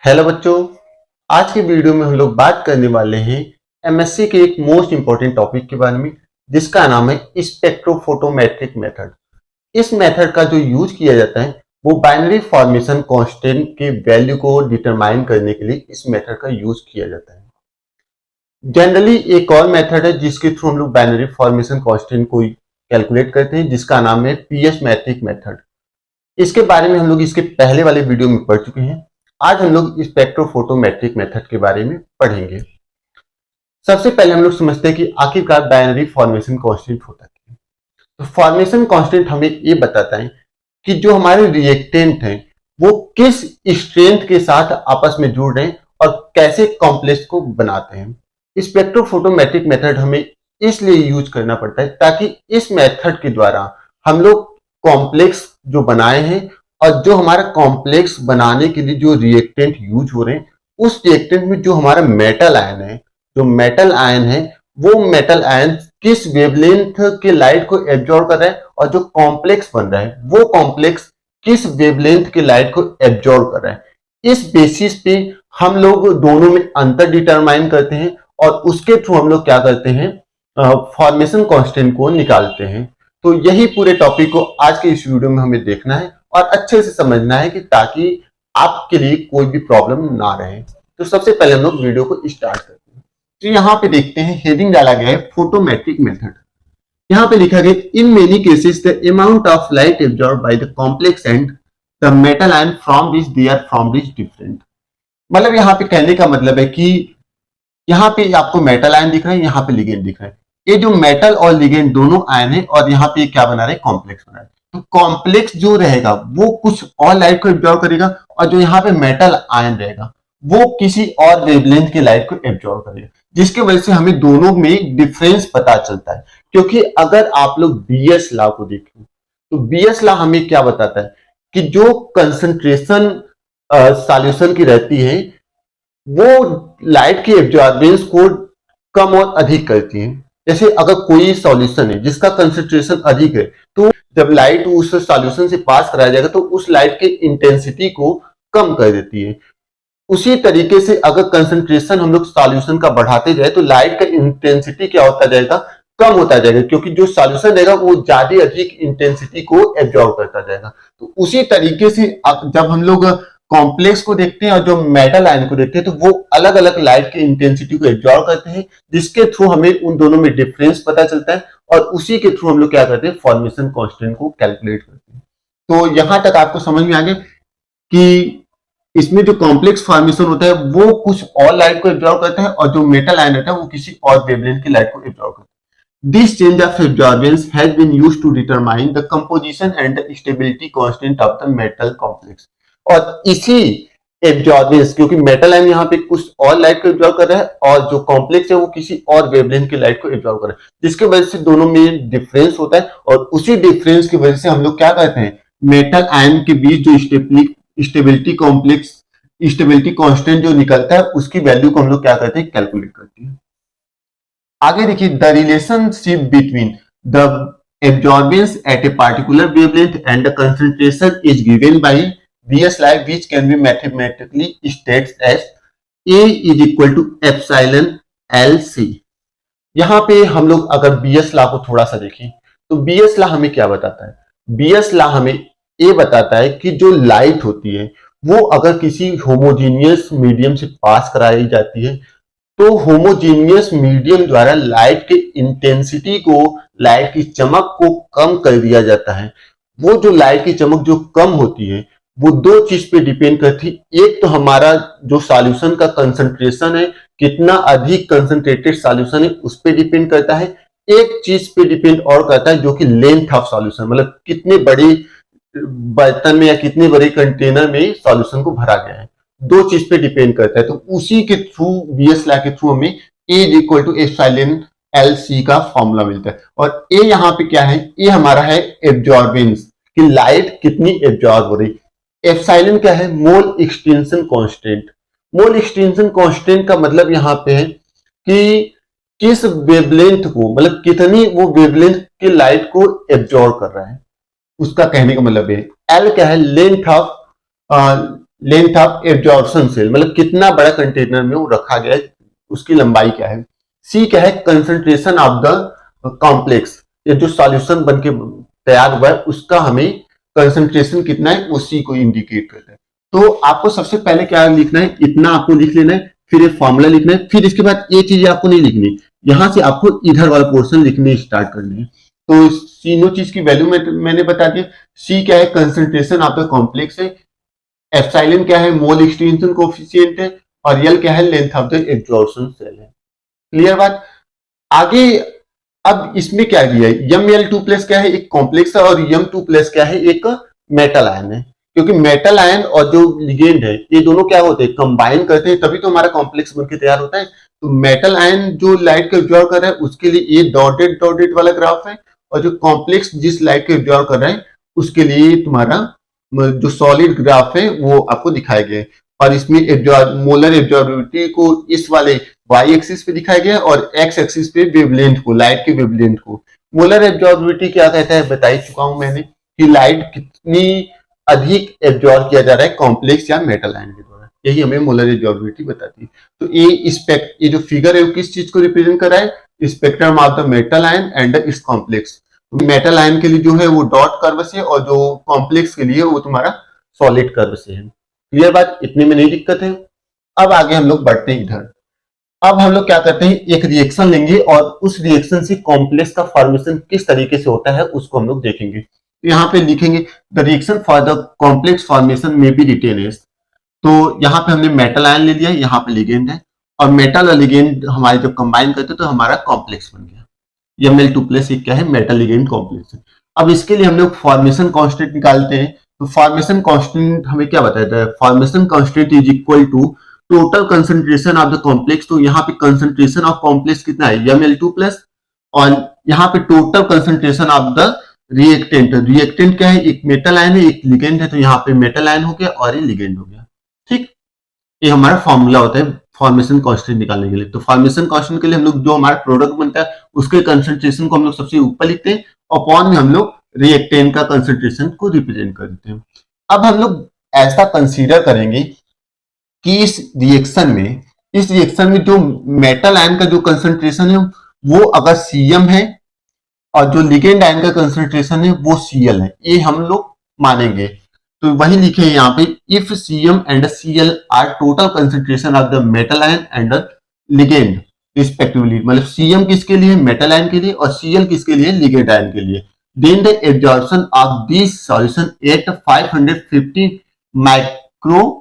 Hello बच्चों, आज के वीडियो में हम लोग बात करने वाले हैं एमएससी के एक मोस्ट इंपॉर्टेंट टॉपिक के बारे में, जिसका नाम है स्पेक्ट्रोफोटोमेट्रिक मेथड। इस मेथड का जो यूज किया जाता है वो बाइनरी फॉर्मेशन कांस्टेंट के वैल्यू को डिटरमाइन करने के लिए इस मेथड का यूज किया जाता है। जनरली एक और मेथड है जिसके थ्रू हम लोग बाइनरी फॉर्मेशन कांस्टेंट को कैलकुलेट करते हैं, जिसका नाम है पीएस मैट्रिक मेथड। इसके बारे में हम लोग इसके पहले वाले वीडियो में पढ़ चुके हैं। आज हम लोग स्पेक्ट्रोफोटोमेट्रिक मेथड के बारे में पढ़ेंगे। सबसे पहले हम लोग समझते हैं कि आखिरकार बाइनरी फॉर्मेशन कांस्टेंट होता है। तो फॉर्मेशन कांस्टेंट हमें ये बताता है कि जो हमारे रिएक्टेंट हैं वो किस स्ट्रेंथ के साथ आपस में जुड़ रहे हैं और कैसे कॉम्प्लेक्स को बनाते हैं। स्पेक्ट्रोफोटोमेट्रिक मेथड हमें इसलिए यूज करना पड़ता है ताकि इस मेथड के द्वारा हम लोग कॉम्प्लेक्स जो बनाए हैं और जो हमारा कॉम्प्लेक्स बनाने के लिए जो रिएक्टेंट यूज हो रहे हैं, उस रिएक्टेंट में जो हमारा मेटल आयन है, जो मेटल आयन है वो मेटल आयन किस वेवलेंथ के लाइट को एब्जॉर्ब कर रहा है और जो कॉम्प्लेक्स बन रहा है वो कॉम्प्लेक्स किस वेवलेंथ के लाइट को एब्जॉर्ब कर रहा है। इस बेसिस पे हम लोग दोनों में अंतर डिटरमाइन करते हैं और उसके थ्रू हम लोग क्या करते हैं, फॉर्मेशन कांस्टेंट को निकालते हैं। तो यही पूरे टॉपिक को आज के इस वीडियो में हमें देखना है और अच्छे से समझना है कि ताकि आपके लिए कोई भी प्रॉब्लम ना रहे। तो सबसे पहले हम लोग वीडियो को स्टार्ट करते हैं। तो यहाँ पे देखते हैं, हेडिंग डाला गया है फोटोमेट्रिक मेथड। यहाँ पे लिखा गया in many cases the amount of light absorb by the complex and the metal ion from which they are from which different. मतलब यहाँ पे कहने का मतलब है कि यहाँ पे आपको मेटल आयन दिख रहा है, यहाँ पे लिगेंड दिख रहा है। ये जो मेटल और लिगेंड दोनों आयन है और यहाँ पे क्या बना रहे हैं, कॉम्प्लेक्स बना रहे हैं। तो कॉम्प्लेक्स जो रहेगा वो कुछ और लाइट को एब्जॉर्ब करेगा और जो यहाँ पे मेटल आयन रहेगा वो किसी और वेवलेंथ की लाइट को एब्जॉर्ब करेगा, जिसकी वजह से हमें दोनों में डिफरेंस पता चलता है। क्योंकि अगर आप लोग बीएस लॉ को देखें तो बीएस लॉ हमें क्या बताता है कि जो कंसंट्रेशन सॉल्यूशन की रहती है वो लाइट की एब्जॉर्बेंस को कम और अधिक करती है। जैसे अगर कोई सॉल्यूशन है जिसका कंसंट्रेशन अधिक है तो जब लाइट उस सॉल्यूशन से पास कराया जाएगा तो उस लाइट के इंटेंसिटी को कम कर देती है। उसी तरीके से अगर कंसंट्रेशन हम लोग सॉल्यूशन का बढ़ाते जाए तो लाइट का इंटेंसिटी क्या होता जाएगा, कम होता जाएगा, क्योंकि जो सॉल्यूशन रहेगा वो ज्यादा अधिक इंटेंसिटी को एब्जॉर्ब करता जाएगा। तो उसी तरीके से जब हम लोग कॉम्प्लेक्स को देखते हैं और जो मेटल आयन को देखते हैं तो वो अलग अलग लाइट की इंटेंसिटी को एब्जॉर्ब करते हैं, जिसके थ्रू हमें उन दोनों में डिफरेंस पता चलता है और उसी के थ्रू हम लोग क्या करते हैं, फॉर्मेशन कांस्टेंट को कैलकुलेट करते हैं। तो यहां तक आपको समझ में आ गया कि इसमें जो कॉम्प्लेक्स फॉर्मेशन होता है वो कुछ और लाइट को एब्जॉर्ब करता है और जो मेटल आयन होता है वो किसी और वेवलेंथ की लाइट को एब्जॉर्ब करता है। This change of absorbance has been used to determine the composition and the stability constant of the metal complex. और इसी एब्जॉर्बेंस, क्योंकि मेटल आयन यहाँ पे कुछ और लाइट को एब्जॉर्ब कर रहा है और जो कॉम्प्लेक्स है वो किसी और वेवलेंथ की लाइट को एब्जॉर्ब कर रहा है, जिसकी वजह से दोनों में डिफरेंस होता है और उसी डिफरेंस की वजह से हम लोग क्या करते हैं, मेटल आयन के बीच जो स्टेबिलिटी कांस्टेंट जो निकलता है उसकी वैल्यू को हम लोग क्या करते हैं, कैलकुलेट करते हैं। आगे देखिए, the relationship between the absorbance at a particular wavelength and the concentration is given by BS law which can be mathematically stated as A is equal to epsilon LC। यहाँ पे हम लोग अगर BS लॉ को थोड़ा सा देखें तो BS लॉ हमें क्या बताता है, BS लॉ हमें ये बताता है कि जो लाइट होती है वो अगर किसी होमोजीनियस मीडियम से पास कराई जाती है तो होमोजीनियस मीडियम द्वारा लाइट के इंटेंसिटी को, लाइट की चमक को कम कर दिया जाता है। वो जो लाइट की चमक जो कम होती है वो दो चीज पे डिपेंड करती है। एक तो हमारा जो सॉल्यूशन का कंसंट्रेशन है, कितना अधिक कंसंट्रेटेड सॉल्यूशन है उस पे डिपेंड करता है। एक चीज पे डिपेंड और करता है जो कि लेंथ ऑफ सॉल्यूशन, मतलब कितने बड़े बर्तन में या कितने बड़े कंटेनर में सॉल्यूशन को भरा गया है, दो चीज पे डिपेंड करता है। तो उसी के थ्रू, बीएस लॉ के थ्रू हमें A equal to epsilon LC का फॉर्मूला मिलता है। और A यहाँ पे क्या है, ये हमारा है एब्जॉर्बेंस, कि लाइट कितनी एब्जॉर्ब हो रही। एप्सिलॉन क्या है, मोल एक्सटेंशन कांस्टेंट। मोल एक्सटेंशन कांस्टेंट का मतलब यहाँ पे है कि किस वेवलेंथ को, मतलब कितनी वो वेवलेंथ की लाइट को एब्जॉर्ब कर रहा है, उसका कहने का मतलब है। एल क्या है, length of length of absorption cell, मतलब कितना बड़ा कंटेनर में वो रखा गया है, उसकी लंबाई क्या है। सी क्या है, कंसंट्रेशन ऑफ द कॉम्प्लेक्स, ये जो सॉल्यूशन बनके तैयार हुआ है उसका हमें कंसंट्रेशन कितना है, वो सी को इंडिकेट करता है। तो आपको सबसे पहले क्या लिखना है, इतना आपको लिख लेना है, फिर एक फॉर्मूला लिखना है, फिर इसके बाद ये चीजें आपको नहीं लिखनी, यहां से आपको इधर वाला पोर्शन लिखने स्टार्ट करने है। तो तीनों चीज की वैल्यू मैंने बता दी। सी क्या है, कंसंट्रेशन ऑफ द कॉम्प्लेक्स है, एप्सिलॉन क्या है, मोल एक्सटेंशन कोएफिशिएंट है, और यल क्या है, length of the absorption cell है। क्लियर बात। आगे अब इसमें क्या दिया है, Ml2+ क्या है, एक कॉम्प्लेक्स है, और M2+ क्या है, एक मेटल आयन है। क्योंकि मेटल आयन और जो लिगेंड है ये दोनों क्या होते हैं, कंबाइन करते हैं, तभी तो हमारा कॉम्प्लेक्स बनके तैयार होता है। तो मेटल आयन जो लाइट को एब्जॉर्ब कर रहा है उसके लिए ये डॉटेड डॉटेड वाला ग्राफ है, और जो कॉम्प्लेक्स जिस लाइट को एब्जॉर्ब कर रहा है उसके लिए तुम्हारा जो सॉलिड ग्राफ है वो आपको दिखाया गया है। और इसमें मोलर एब्जॉर्बिविटी को इस वाले वाई एक्सिस पे दिखाया गया है, और एक्स एक्सिस पे वेवलेंथ को, लाइट के वेवलेंथ को। मोलर एब्जॉर्बिविटी क्या कहता है बता ही चुका हूं मैंने, कि लाइट कितनी अधिक एब्जॉर्ब किया जा रहा है कॉम्प्लेक्स या मेटल आयन के द्वारा, यही हमें मोलर एब्जॉर्बिविटी बताती है। तो ये जो फिगर है वो किस चीज को रिप्रेजेंट कर रहा है, spectrum of the metal ion and it's complex. Metal ion के लिए जो है वो डॉट कर्व से, और जो कॉम्प्लेक्स के लिए वो तुम्हारा सॉलिड कर्व से है। क्लियर बात, इतने में नहीं दिक्कत है। अब आगे हम लोग बढ़ते हैं इधर। अब हम लोग क्या करते हैं, एक रिएक्शन लेंगे और उस रिएक्शन से कॉम्प्लेक्स का फॉर्मेशन किस तरीके से होता है उसको हम लोग देखेंगे। तो यहाँ पे लिखेंगे the reaction for the complex formation में बी रिटेन एज। तो यहाँ पे हमने मेटल आयन ले लिया, यहाँ पे लिगेंड है, और मेटल और लिगेंड हमारे जब कंबाइन करते हैं तो हमारा कॉम्प्लेक्स बन गया। Ml2+ एक क्या है, मेटल लिगेंड कॉम्प्लेक्स है। अब इसके लिए हम लोग फॉर्मेशन कांस्टेंट निकालते हैं। तो फॉर्मेशन कांस्टेंट हमें क्या बताता है, formation constant is equal to total concentration of the complex. तो यहाँ पे कंसंट्रेशन ऑफ कॉम्प्लेक्स कितना है, Ml2+, और यहाँ पे total concentration of the reactant. Reactant क्या है, एक मेटल आयन है, एक लिगेंड है, तो यहाँ पे मेटल आयन हो गया और ये लिगेंड हो गया। ठीक, ये हमारा फॉर्मूला होता है फॉर्मेशन कांस्टेंट निकालने के लिए। तो फॉर्मेशन कांस्टेंट के लिए हम लोग जो हमारा प्रोडक्ट बनता है उसके कंसंट्रेशन को हम लोग सबसे ऊपर लिखते हैं, अपॉन में हम लोग रिएक्टेंट का कंसंट्रेशन को रिप्रेजेंट कर देते हैं। अब हम लोग ऐसा कंसीडर करेंगे कि इस रिएक्शन में जो मेटल आयन का जो कंसंट्रेशन है वो अगर Cm है, और जो लिगेंड आयन का कंसंट्रेशन है वो Cl है, ये हम लोग मानेंगे। तो वही लिखे यहाँ पे, if Cm and Cl are total concentration of the metal ion and ligand respectively, मतलब Cm किसके लिए, मेटल आयन के लिए, और Cl किसके लिए, लिगेंड आयन के लिए, then the absorption of this solution at 550 micrometer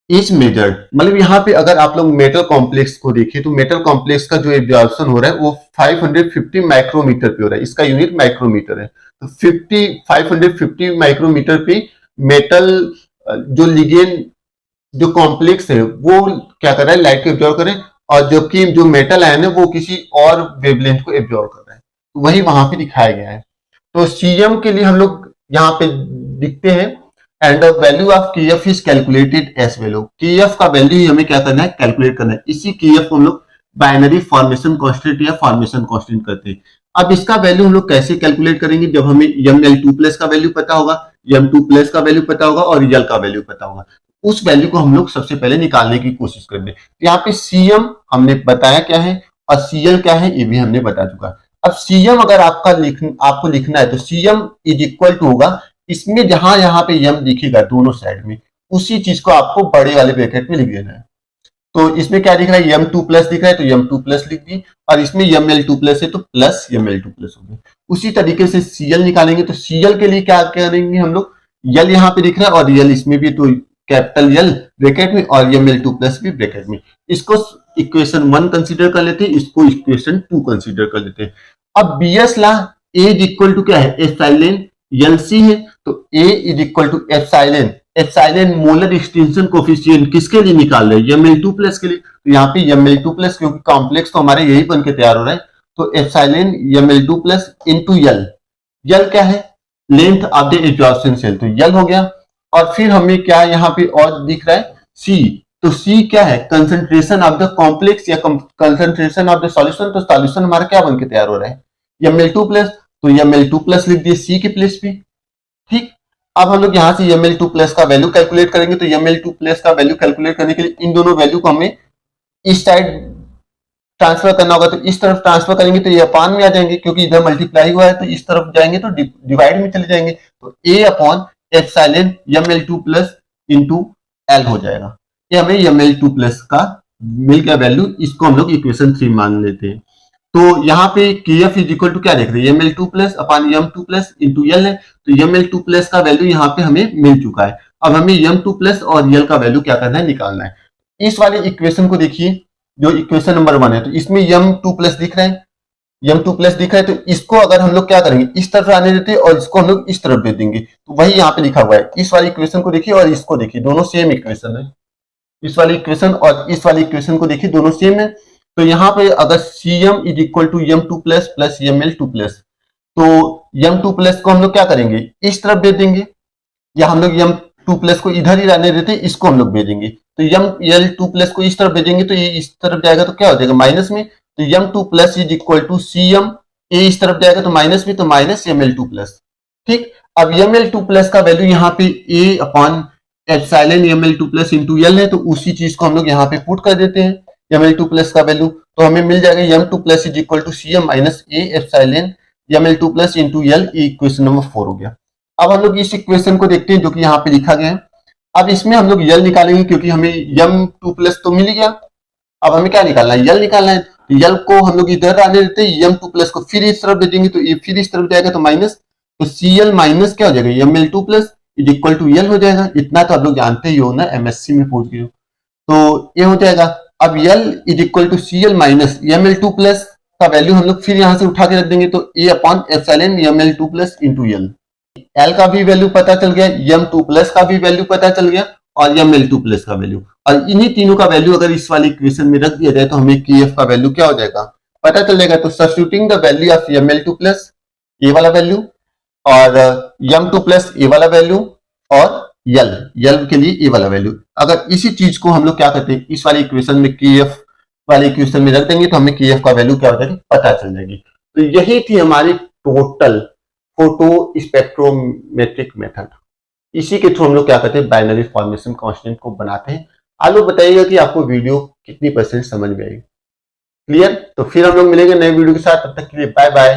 is measured. मतलब यहाँ पे अगर आप लोग मेटल कॉम्प्लेक्स को देखें तो मेटल कॉम्प्लेक्स का जो एब्जॉर्प्शन हो रहा है वो 550 माइक्रोमीटर पे हो रहा है, इसका यूनिट माइक्रोमीटर है। तो 550 माइक्रोमीटर पे मेटल जो लिगेंड जो कॉम्प्लेक्स है वो क्या कर रहा है, लाइट को एब्जॉर्ब कर रहा है, और जबकि जो मेटल आयन है वो किसी और वेवलेंथ को एब्जॉर्ब कर रहा है, तो वही वहां पे दिखाया गया है। तो Cm के लिए हम लोग यहाँ पे लिखते हैं, and the value of Kf is calculated as value. Kf का वैल्यू हमें क्या करना है, कैलकुलेट करना है। इसी Kf को हम लोग बाइनरी फॉर्मेशन कांस्टेंट या फॉर्मेशन कांस्टेंट करते हैं। अब इसका वैल्यू हम लोग कैसे कैलकुलेट करेंगे, जब हमें Ml2+ का वैल्यू पता होगा, M2+ का वैल्यू पता होगा, और L का वैल्यू पता होगा, उस वैल्यू को हम लोग सबसे पहले निकालने की कोशिश करते हैं। यहाँ पे Cm हमने बताया क्या है, और Cl क्या है ये भी हमने बता चुका। अब Cm अगर आपको लिखना है तो Cm इज इक्वल टू होगा, इसमें जहां यहाँ पे m दिखेगा दोनों साइड में, उसी चीज को आपको बड़े वाले ब्रैकेट में लिख देना है। तो इसमें क्या दिख रहा है, M2+ दिख रहा है तो M2+ लिख दी, और इसमें Ml2+ है तो प्लस Ml2+ हो गया। उसी तरीके से Cl निकालेंगे, तो Cl के लिए क्या करेंगे हम लोग, L यहाँ पे दिख रहा है और L इसमें भी, तो कैपिटल L ब्रैकेट में और Ml2+ भी ब्रैकेट में। इसको इक्वेशन 1 कंसीडर कर लेते हैं, इसको इक्वेशन 2 कंसीडर कर लेते हैं। अब BS law A is equal to क्या है, एप्सिलॉन LC है, तो A is equal to epsilon molar extension coefficient किसके लिए निकाल रहे हैं, Ml2+ के लिए। तो यहाँ पे Ml2+, क्योंकि कॉम्प्लेक्स तो हमारे यही बन के तैयार हो रहा है, तो एप्सिलॉन Ml2+ इनटू L क्या है, length of the absorption cell, तो L हो गया। और फिर हमें क्या यहाँ पे और दिख रहा है C, तो C क्या है, कंसंट्रेशन ऑफ द कॉम्प्लेक्स या कंसंट्रेशन ऑफ द सॉल्यूशन। तो सॉल्यूशन हमारा क्या बन के तैयार हो रहा है, Ml2+, तो Ml2+ लिख दिए C के प्लेस पे। ठीक, अब हम लोग यहाँ से ml2 प्लस का वैल्यू कैलकुलेट करेंगे। तो ml2 प्लस का वैल्यू कैलकुलेट करने के लिए इन दोनों वैल्यू को हमें इस साइड ट्रांसफर करना होगा। तो इस तरफ ट्रांसफर करेंगे तो ये अपान में आ जाएंगे, क्योंकि इधर मल्टीप्लाई हुआ है, तो इस तरफ जाएंगे तो डिवाइड में चले जाएंगे। तो a upon epsilon ml2 plus into L हो जाएगा। ये हमें ml2 प्लस का मिल गया वैल्यू, इसको हम लोग इक्वेशन 3 मान लेते हैं। तो यहाँ पे kf इज इक्वल टू क्या देख रहे हैं, ml2 प्लस अपान m2 प्लस इंटू एल है। तो ml2 प्लस का वैल्यू यहाँ पे हमें मिल चुका है। अब हमें m2 प्लस और l का वैल्यू क्या करना है, निकालना है। इस वाले इक्वेशन को देखिए, जो इक्वेशन नंबर 1 है, तो इसमें m2 प्लस दिख रहा है, m2 प्लस दिख रहा है। तो इसको अगर हम लोग क्या करेंगे, इस तरफ आने देते हैं और इसको हम लोग इस तरफ दे देंगे। तो वही यहाँ पे लिखा हुआ है। इस वाली इक्वेशन को देखिए और इसको देखिए, दोनों सेम इक्वेशन है। इस वाली इक्वेशन और इस वाली इक्वेशन को देखिए, दोनों सेम है। तो यहाँ पे अगर Cm is equal to m2 plus plus ml2 plus, तो m2 प्लस को हम लोग क्या करेंगे, इस तरफ दे देंगे, या हम लोग m2 प्लस को इधर ही रहने देते, इसको हम लोग भेजेंगे। तो ml2 प्लस को इस तरफ भेजेंगे तो ये इस तरफ जाएगा, तो क्या हो जाएगा, माइनस में। तो m2 plus is equal to Cm, A इस तरफ जाएगा तो माइनस में, तो माइनस ml2 प्लस। ठीक, अब ml2 प्लस का वैल्यू यहाँ पे a upon epsilon ml2 plus into L है। तो उसी चीज को हम लोग यहाँ पे पुट कर देते हैं, ml2 प्लस का वैल्यू। तो हमें मिल जाएगा m2 plus is equal to Cm minus a epsilon ml2 plus into L. Equation number 4 हो गया। अब हम लोग इस इक्वेशन को देखते हैं जो कि यहाँ पे लिखा गया है। अब इसमें हम लोग यल निकालेंगे, क्योंकि हमें m2 प्लस तो मिल गया। अब हमें क्या निकालना है, यल निकालना है। तो यल को हम लोग इधर आने देते हैं, m2 प्लस को फिर इस तरफ भेजेंगे, तो ये फिर इस तरफ जाएगा तो माइनस। तो Cl माइनस क्या हो जाएगा, ml2 plus is equal to यल हो जाएगा। इतना तो आप लोग जानते ही हो ना, एमएससी में पूछ गए हो। तो ये हो जाएगा। अब L is equal to Cl minus ml2 plus का वैल्यू हम लोग फिर यहां से उठा के रख देंगे, तो a upon epsilon ml2 plus into L. L का भी वैल्यू पता चल गया, m2 प्लस का भी वैल्यू पता चल गया, और ml2 प्लस का वैल्यू। और इन्हीं तीनों का वैल्यू अगर इस वाली इक्वेशन में रख दिया जाए तो हमें kf का वैल्यू क्या हो जाएगा, पता चल जाएगा। तो substituting the value of ml2 plus A वाला वैल्यू, और m2 प्लस ए वाला वैल्यू, और यल के लिए ए वाला वैल्यू। अगर इसी चीज को हम लोग क्या करते हैं, इस वाली इक्वेशन में kf वाली इक्वेशन में रख देंगे, तो हमें kf का वैल्यू क्या हो जाएगी, पता चल जाएगी। तो यही थी हमारी टोटल फोटो स्पेक्ट्रोमेट्रिक मेथड। इसी के थ्रू हम लोग क्या करते हैं, बाइनरी फॉर्मेशन कांस्टेंट को बनाते हैं। आप लोग बताइएगा कि आपको वीडियो कितनी % समझ में आई। क्लियर? तो फिर हम लोग मिलेंगे नए वीडियो के साथ, तब तक के लिए बाय बाय।